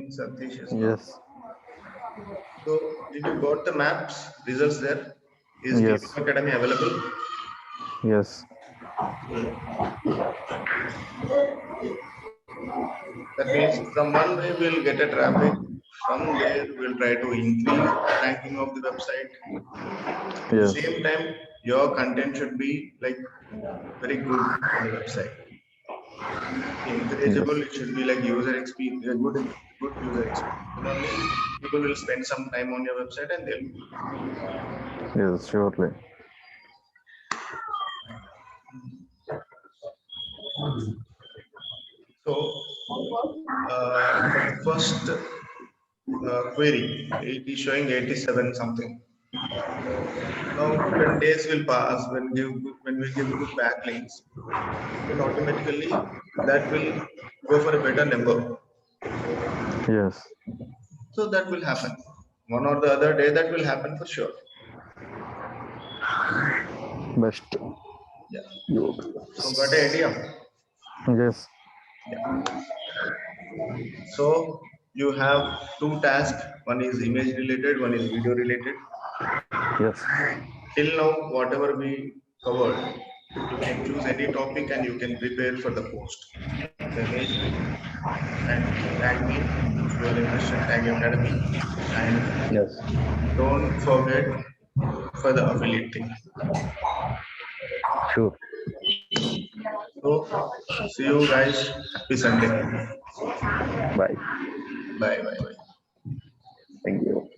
think Satish is not. Yes. So, did you got the maps results there? Is Yes. DPM Academy available? Yes. That means from one way we'll get a traffic. From there we'll try to increase the ranking of the website. At the Yes. same time, your content should be like very good on the website. Encourageable. Yes. It should be like user experience, good user experience. Then only people will spend some time on your website and they'll. Yes. Surely. So for the first query, it is showing 87 something. Now, when days will pass, when we give good backlinks, then automatically that will go for a better number. Yes. So that will happen. One or the other day, that will happen for sure. Best. Yeah. You. So got an idea. Yes. Yeah. So you have two tasks. One is image related, one is video related. Yes. Till now, whatever we covered, you can choose any topic and you can prepare for the post. Message me and tag me if you are interested. Tag Academy and Yes. don't forget for the affiliate thing. Sure. So see you guys. Happy Sunday. Bye. Bye bye bye. Thank you.